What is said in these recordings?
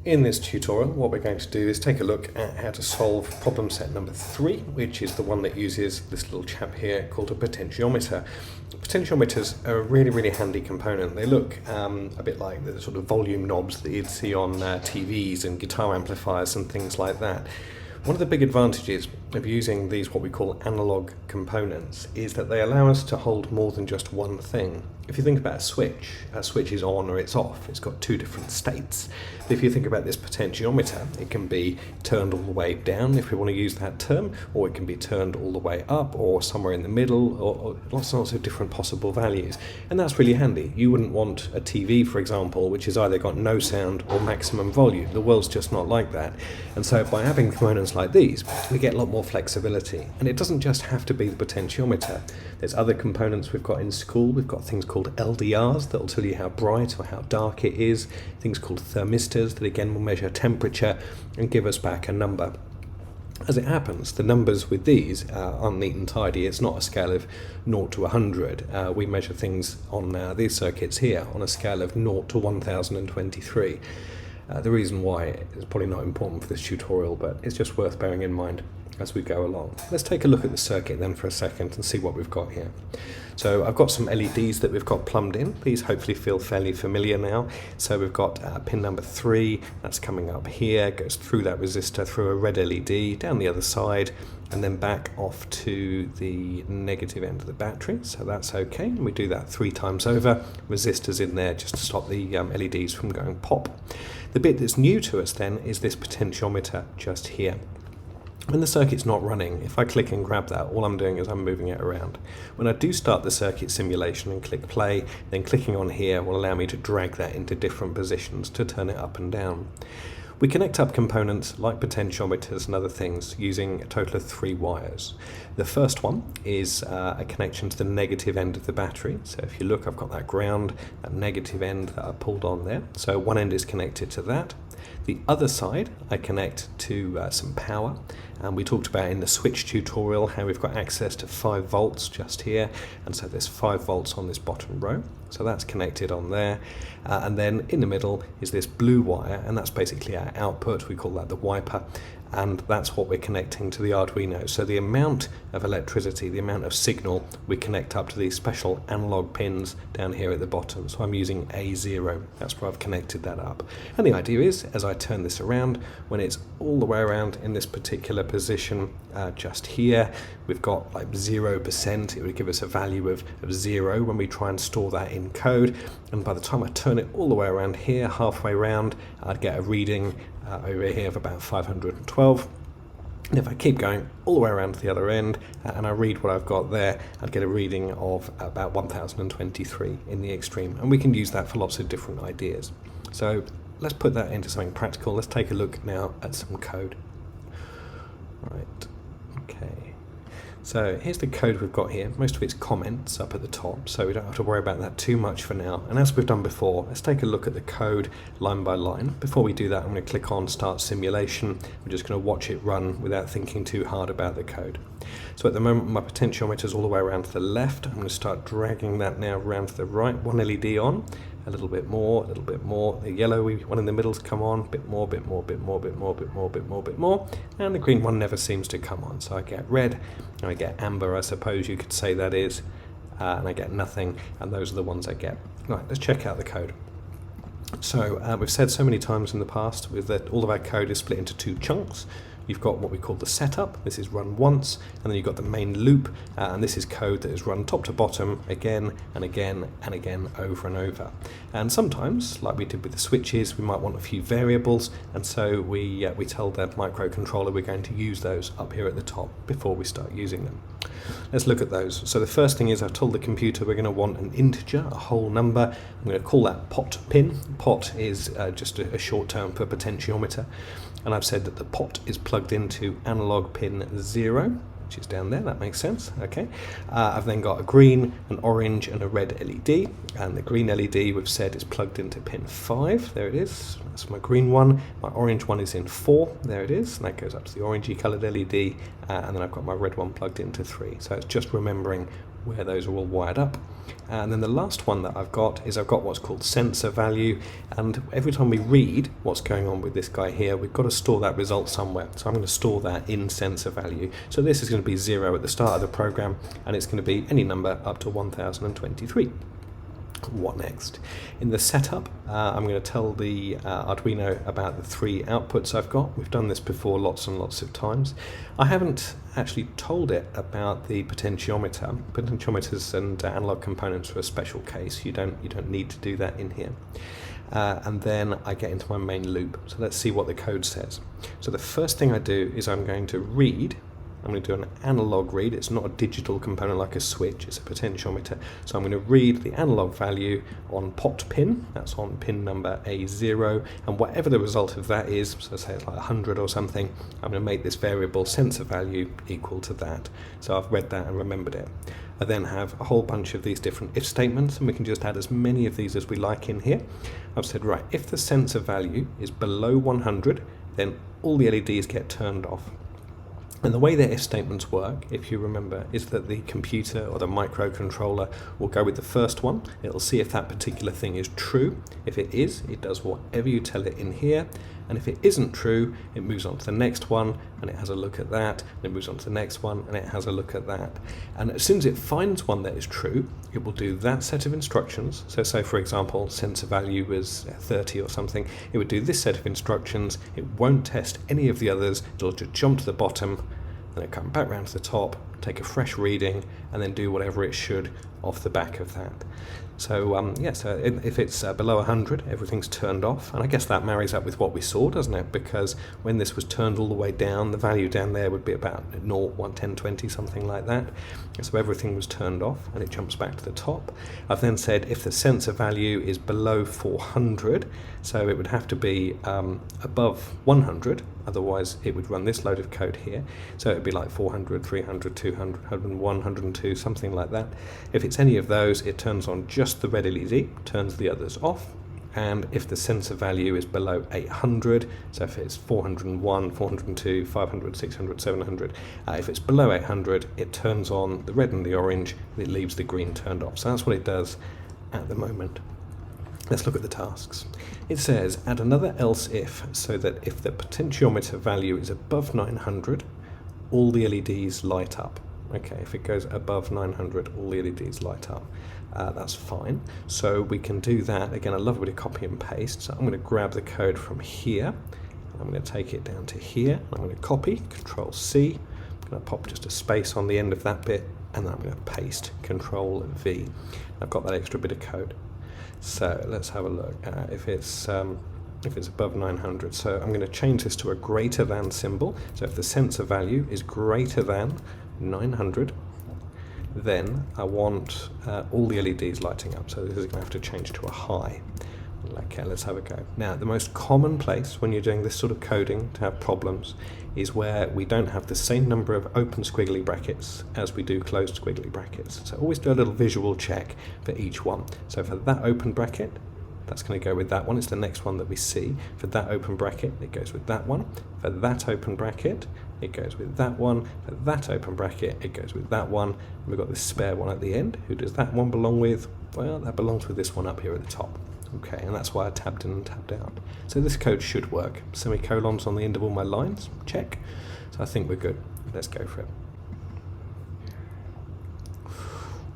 In this tutorial, what we're going to do is take a look at how to solve problem set number 3, which is the one that uses this little chap here called a potentiometer. Potentiometers are a really handy component. They look a bit like the sort of volume knobs that you'd see on TVs and guitar amplifiers and things like that. One of the big advantages of using these what we call analog components is that they allow us to hold more than just one thing. If you think about a switch is on or it's off. It's got two different states. But if you think about this potentiometer, it can be turned all the way down if we want to use that term, or it can be turned all the way up or somewhere in the middle, or lots and lots of different possible values. And that's really handy. You wouldn't want a TV, for example, which has either got no sound or maximum volume. The world's just not like that. And so by having components like these, we get a lot more flexibility. And it doesn't just have to be the potentiometer. There's other components we've got in school. We've got things called LDRs that will tell you how bright or how dark it is. Things called thermistors that again will measure temperature and give us back a number. As it happens, the numbers with these aren't neat and tidy. It's not a scale of 0 to 100. We measure things on these circuits here on a scale of 0 to 1023. The reason why is probably not important for this tutorial, but it's just worth bearing in mind as we go along. Let's take a look at the circuit then for a second and see what we've got here. So I've got some LEDs that we've got plumbed in. These hopefully feel fairly familiar now. So we've got pin number 3, that's coming up here, goes through that resistor, through a red LED, down the other side, and then back off to the negative end of the battery. So that's okay, and we do that 3 times over. Resistors in there just to stop the LEDs from going pop. The bit that's new to us then is this potentiometer just here. When the circuit's not running, if I click and grab that, all I'm doing is I'm moving it around. When I do start the circuit simulation and click play, then clicking on here will allow me to drag that into different positions to turn it up and down. We connect up components like potentiometers and other things using a total of 3 wires. The first one is a connection to the negative end of the battery. So if you look, I've got that ground, that negative end that I pulled on there. So one end is connected to that. The other side I connect to some power, and we talked about in the switch tutorial how we've got access to 5 volts just here, and so there's 5 volts on this bottom row, so that's connected on there, and then in the middle is this blue wire, and that's basically our output. We call that the wiper, and that's what we're connecting to the Arduino. So the amount of electricity, the amount of signal, we connect up to these special analog pins down here at the bottom. So I'm using A0, that's where I've connected that up. And the idea is, as I turn this around, when it's all the way around in this particular position just here, we've got like 0%. It would give us a value of 0 when we try and store that in code. And by the time I turn it all the way around here, halfway around, I'd get a reading over here of about 512. And if I keep going all the way around to the other end and I read what I've got there, I'd get a reading of about 1023 in the extreme. And we can use that for lots of different ideas. So let's put that into something practical. Let's take a look now at some code. Right, okay. So here's the code we've got here. Most of it's comments up at the top, so we don't have to worry about that too much for now. And as we've done before, let's take a look at the code line by line. Before we do that, I'm going to click on Start Simulation. We're just going to watch it run without thinking too hard about the code. So at the moment, my potentiometer is all the way around to the left. I'm going to start dragging that now around to the right. One LED on, a little bit more, a little bit more. The yellowy one in the middle's come on, bit more, bit more, bit more, bit more, bit more, bit more, bit more. And the green one never seems to come on. So I get red, and I get amber, I suppose you could say that is, and I get nothing, and those are the ones I get. Right, let's check out the code. So we've said so many times in the past that all of our code is split into 2 chunks. You've got what we call the setup, this is run once, and then you've got the main loop, and this is code that is run top to bottom again and again and again over and over. And sometimes, like we did with the switches, we might want a few variables, and so we tell the microcontroller we're going to use those up here at the top before we start using them. Let's look at those. So the first thing is I've told the computer we're going to want an integer, a whole number. I'm going to call that pot pin. Pot is just a short term for potentiometer. And I've said that the pot is plugged into analog pin 0, which is down there, that makes sense, okay. I've then got a green, an orange and a red LED, and the green LED we've said is plugged into pin 5, there it is, that's my green one. My orange one is in 4, there it is, and that goes up to the orangey coloured LED, and then I've got my red one plugged into 3. So it's just remembering where those are all wired up. And then the last one that I've got what's called sensor value, and every time we read what's going on with this guy here, we've got to store that result somewhere. So I'm going to store that in sensor value. So this is going to be 0 at the start of the program, and it's going to be any number up to 1023. What next? In the setup, I'm going to tell the Arduino about the 3 outputs I've got. We've done this before lots and lots of times. I haven't actually told it about the potentiometer. Potentiometers and analog components are a special case. You don't need to do that in here. And then I get into my main loop. So let's see what the code says. So the first thing I do is I'm going to read. I'm going to do an analog read. It's not a digital component like a switch, it's a potentiometer. So I'm going to read the analog value on pot pin, that's on pin number A0, and whatever the result of that is, so say it's like 100 or something, I'm going to make this variable sensor value equal to that. So I've read that and remembered it. I then have a whole bunch of these different if statements, and we can just add as many of these as we like in here. I've said, right, if the sensor value is below 100, then all the LEDs get turned off. And the way the if statements work, if you remember, is that the computer or the microcontroller will go with the first one. It'll see if that particular thing is true. If it is, it does whatever you tell it in here. And if it isn't true, it moves on to the next one and it has a look at that. And it moves on to the next one and it has a look at that. And as soon as it finds one that is true, it will do that set of instructions. So say, for example, sensor value was 30 or something. It would do this set of instructions. It won't test any of the others. It'll just jump to the bottom, then come back round to the top, take a fresh reading, and then do whatever it should off the back of that. So so if it's below 100, everything's turned off, and I guess that marries up with what we saw, doesn't it? Because when this was turned all the way down, the value down there would be about 0, 1, 10, 20, something like that. So everything was turned off, and it jumps back to the top. I've then said if the sensor value is below 400, so it would have to be above 100, otherwise it would run this load of code here. So it would be like 400, 300, 200, 101, 102, something like that. If it's any of those, it turns on just the red LED, turns the others off. And if the sensor value is below 800, so if it's 401, 402, 500, 600, 700, if it's below 800, it turns on the red and the orange, and it leaves the green turned off. So that's what it does at the moment. Let's look at the tasks. It says add another else if, so that if the potentiometer value is above 900, all the LEDs light up. Okay, if it goes above 900, all the LEDs light up. That's fine. So we can do that. Again, I love a bit of copy and paste. So I'm going to grab the code from here. I'm going to take it down to here. I'm going to copy, Control C. I'm going to pop just a space on the end of that bit, and then I'm going to paste, Control V. I've got that extra bit of code. So let's have a look. If it's above 900, so I'm going to change this to a greater than symbol. So if the sensor value is greater than 900, then I want all the LEDs lighting up. So this is going to have to change to a high. Okay, let's have a go. Now, the most common place when you're doing this sort of coding to have problems is where we don't have the same number of open squiggly brackets as we do closed squiggly brackets. So always do a little visual check for each one. So for that open bracket, that's going to go with that one. It's the next one that we see. For that open bracket, it goes with that one. For that open bracket, it goes with that one. For that open bracket, it goes with that one. And we've got this spare one at the end. Who does that one belong with? Well, that belongs with this one up here at the top. Okay, and that's why I tabbed in and tabbed out. So this code should work. Semicolons on the end of all my lines, check. So I think we're good. Let's go for it.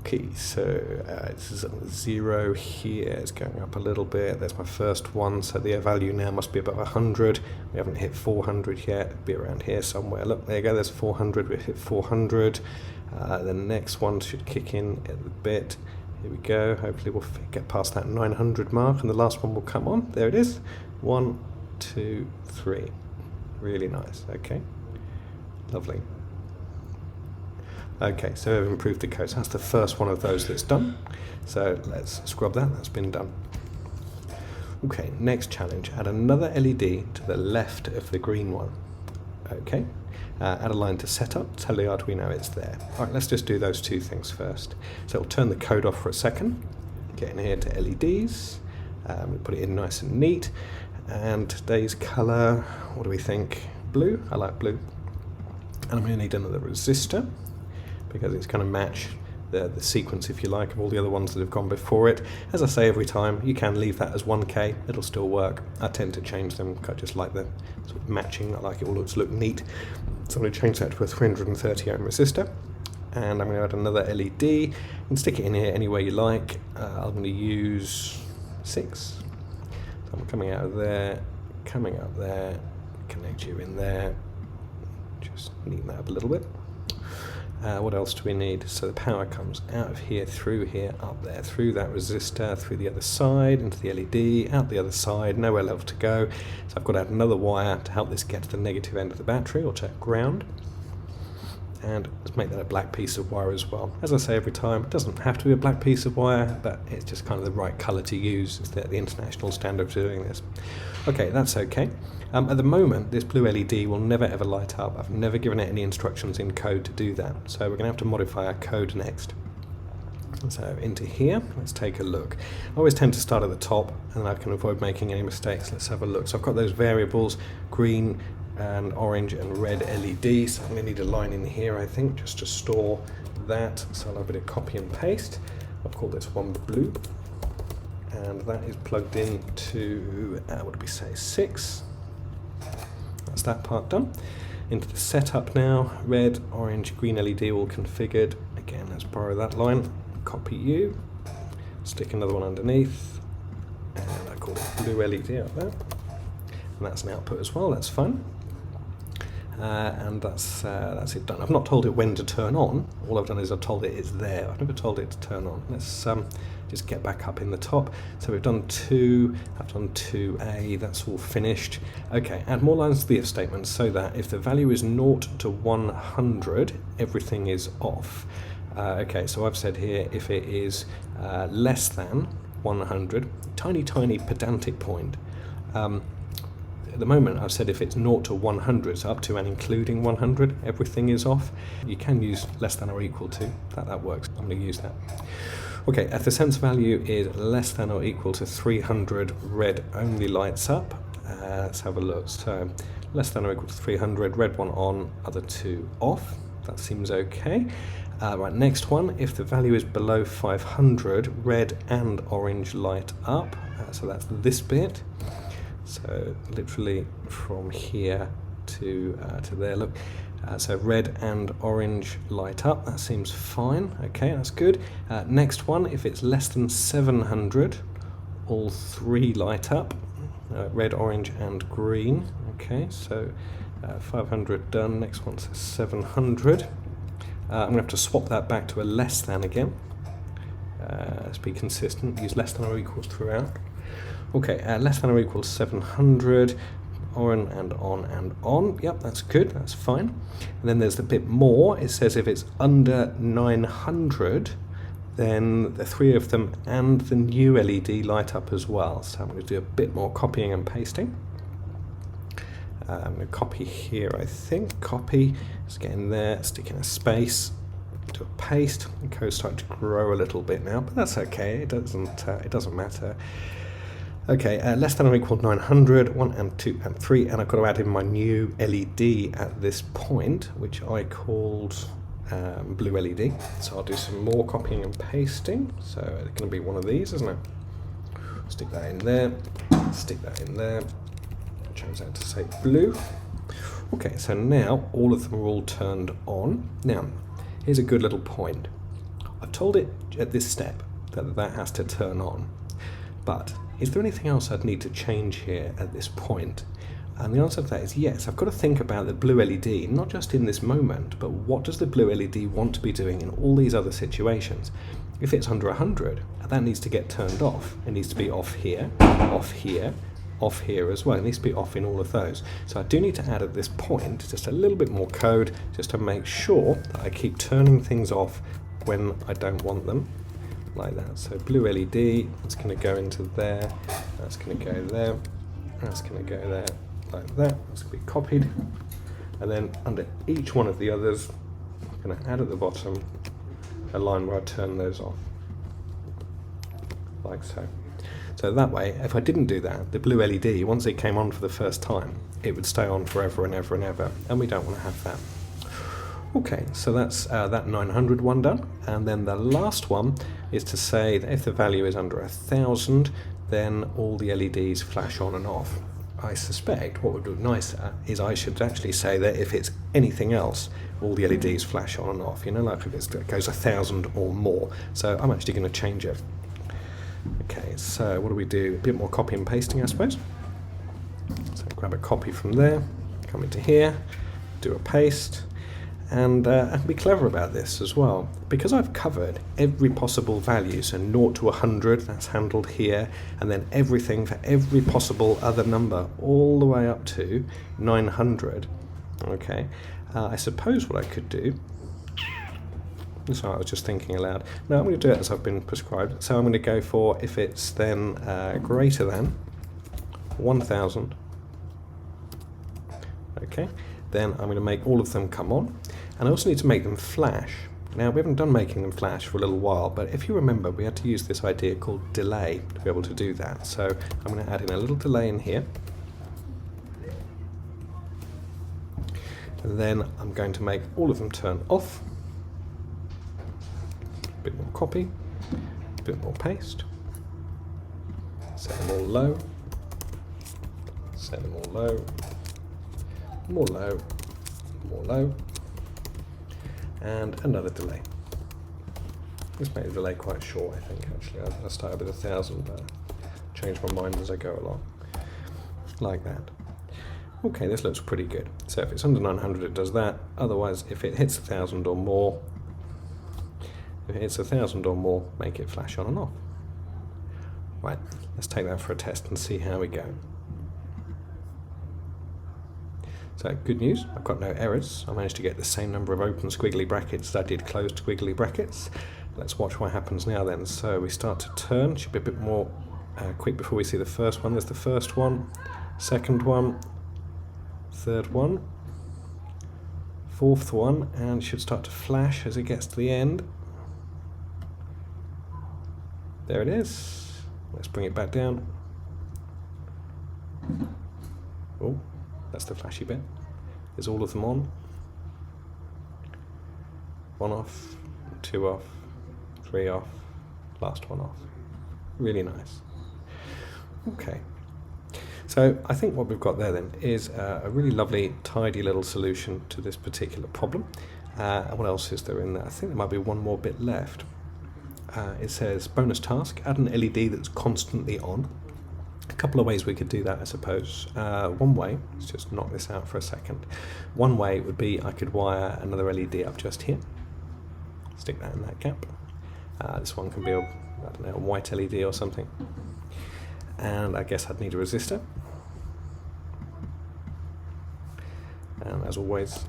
Okay, so this is 0 here, it's going up a little bit. There's my first one, so the value now must be about 100. We haven't hit 400 yet, it'll be around here somewhere. Look, there you go, there's 400, we've hit 400. The next one should kick in at the bit. Here we go, hopefully we'll get past that 900 mark and the last one will come on. There it is, 1, 2, 3. Really nice, okay, lovely. Okay, so we've improved the code. So that's the first one of those that's done. So let's scrub that, that's been done. Okay, next challenge, add another LED to the left of the green one. Okay, add a line to setup, tell the Arduino it's there. All right, let's just do those two things first. So it'll turn the code off for a second, get in here to LEDs, we'll put it in nice and neat, and today's colour, what do we think? Blue, I like blue. And I'm going to need another resistor, because it's going to match the sequence, if you like, of all the other ones that have gone before it. As I say every time, you can leave that as 1K, it'll still work. I tend to change them, I just like the sort of matching, I like it all to look neat. So I'm going to change that to a 330 ohm resistor. And I'm going to add another LED. You can stick it in here any way you like. I'm going to use 6. So I'm coming out of there, coming up there, connect you in there. Just neaten that up a little bit. What else do we need? So the power comes out of here, through here, up there, through that resistor, through the other side, into the LED, out the other side, nowhere left to go. So I've got to add another wire to help this get to the negative end of the battery, or to ground. And let's make that a black piece of wire as well. As I say every time, it doesn't have to be a black piece of wire, but it's just kind of the right colour to use. It's the international standard for doing this. Okay, that's okay. At the moment, this blue LED will never ever light up. I've never given it any instructions in code to do that. So we're going to have to modify our code next. So into here, let's take a look. I always tend to start at the top, and I can avoid making any mistakes. Let's have a look. So I've got those variables, green and orange and red LED. So I'm going to need a line in here, I think, just to store that. So I'll have a bit of copy and paste. I'll call this one blue. And that is plugged into, what did we say, 6. That's that part done. Into the setup now, red, orange, green LED all configured. Again, let's borrow that line, copy you, stick another one underneath, and I call it blue LED up there. And that's an output as well, that's fun. And that's it done. I've not told it when to turn on. All I've done is I've told it it's there. I've never told it to turn on. Let's just get back up in the top. So we've done 2, I've done 2A, that's all finished. Okay, add more lines to the if statement so that if the value is 0 to 100, everything is off. Okay, so I've said here if it is less than 100, tiny pedantic point. At the moment I've said if it's 0 to 100, so up to and including 100, everything is off. You can use less than or equal to, that works. I'm going to use that. Okay, if the sense value is less than or equal to 300, red only lights up. Let's have a look. So less than or equal to 300, red one on, other two off. That seems okay. Right, next one, if the value is below 500, red and orange light up. So that's this bit. So literally from here to there, look. So red and orange light up, that seems fine. Okay, that's good. Next one, if it's less than 700, all 3 light up. Red, orange and green. Okay, so 500 done. Next one says 700. I'm going to have to swap that back to a less than again. Let's be consistent, use less than or equals throughout. Okay, less than or equals 700, on and on and on. Yep, that's good, that's fine. And then there's the bit more. It says if it's under 900, then the 3 of them and the new LED light up as well. So I'm going to do a bit more copying and pasting. I'm going to copy here, I think. Copy, let's get in there, stick in a space, do a paste. The code's starting to grow a little bit now, but that's okay. It doesn't matter. Okay, less than or equal to 900, 1 and 2 and 3, and I've got to add in my new LED at this point, which I called blue LED. So I'll do some more copying and pasting. So it's going to be one of these, isn't it? Stick that in there, stick that in there. Change that to say blue. Okay, so now all of them are all turned on. Now, here's a good little point. I've told it at this step that has to turn on, but is there anything else I'd need to change here at this point? And the answer to that is yes. I've got to think about the blue LED, not just in this moment, but what does the blue LED want to be doing in all these other situations? If it's under 100, that needs to get turned off. It needs to be off here, off here, off here as well. It needs to be off in all of those. So I do need to add at this point just a little bit more code just to make sure that I keep turning things off when I don't want them. Like that. So blue LED, it's going to go into there, that's going to go there, that's going to go there, like that. That's going to be copied, and then under each one of the others, I'm going to add at the bottom a line where I turn those off, like so. So that way, if I didn't do that, the blue LED, once it came on for the first time, it would stay on forever and ever and ever, and we don't want to have that. Okay, so that's that 900 one done, and then the last one is to say that if the value is under 1,000, then all the LEDs flash on and off. I suspect what would look nicer is I should actually say that if it's anything else, all the LEDs flash on and off, you know, like if it goes 1,000 or more. So I'm actually going to change it. Okay, so what do we do? A bit more copy and pasting, I suppose. So grab a copy from there, come into here, do a paste. And be clever about this as well, because I've covered every possible value, so 0 to 100, that's handled here, and then everything for every possible other number, all the way up to 900. Okay, I suppose what I could do, sorry, I was just thinking aloud. No, I'm going to do it as I've been prescribed. So I'm going to go for, if it's then greater than 1,000, okay, then I'm going to make all of them come on. And I also need to make them flash. Now, we haven't done making them flash for a little while, but if you remember, we had to use this idea called delay to be able to do that. So I'm going to add in a little delay in here. And then I'm going to make all of them turn off. A bit more copy, a bit more paste. Set them all low. Set them all low. More low. More low. And another delay. Let's make the delay quite short, I think, actually. I started with 1,000, but change my mind as I go along. Like that. Okay, this looks pretty good. So if it's under 900, it does that. Otherwise, if it hits 1,000 or more, make it flash on and off. Right, let's take that for a test and see how we go. So good news, I've got no errors. I managed to get the same number of open squiggly brackets as I did closed squiggly brackets. Let's watch what happens now then. So we start to turn, should be a bit more quick before we see the first one. There's the first one, second one, third one, fourth one, and should start to flash as it gets to the end. There it is. Let's bring it back down. Oh. That's the flashy bit. Is all of them on? 1 off, 2 off, 3 off, last one off. Really nice. Okay. So I think what we've got there then is a really lovely, tidy little solution to this particular problem. What else is there in there? I think there might be one more bit left. It says bonus task, add an LED that's constantly on. A couple of ways we could do that, I suppose. One way, let's just knock this out for a second. One way would be I could wire another LED up just here. Stick that in that gap. This one can be a, I don't know, a white LED or something. And I guess I'd need a resistor. And as always,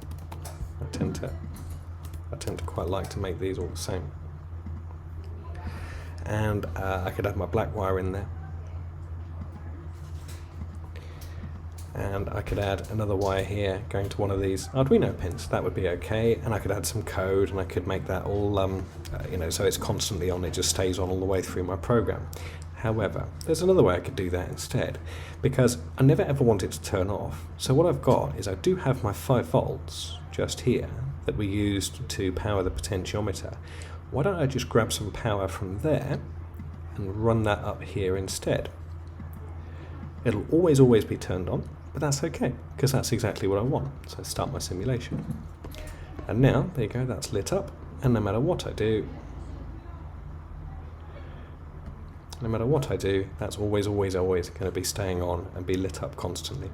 I tend to quite like to make these all the same. And I could have my black wire in there. And I could add another wire here going to one of these Arduino pins. That would be okay. And I could add some code and I could make that all, so it's constantly on, it just stays on all the way through my program. However, there's another way I could do that instead, because I never ever want it to turn off. So what I've got is I do have my 5 volts just here that we used to power the potentiometer. Why don't I just grab some power from there and run that up here instead? It'll always be turned on, but that's okay, because that's exactly what I want. So I start my simulation. And now, there you go, that's lit up, and no matter what I do, that's always going to be staying on and be lit up constantly.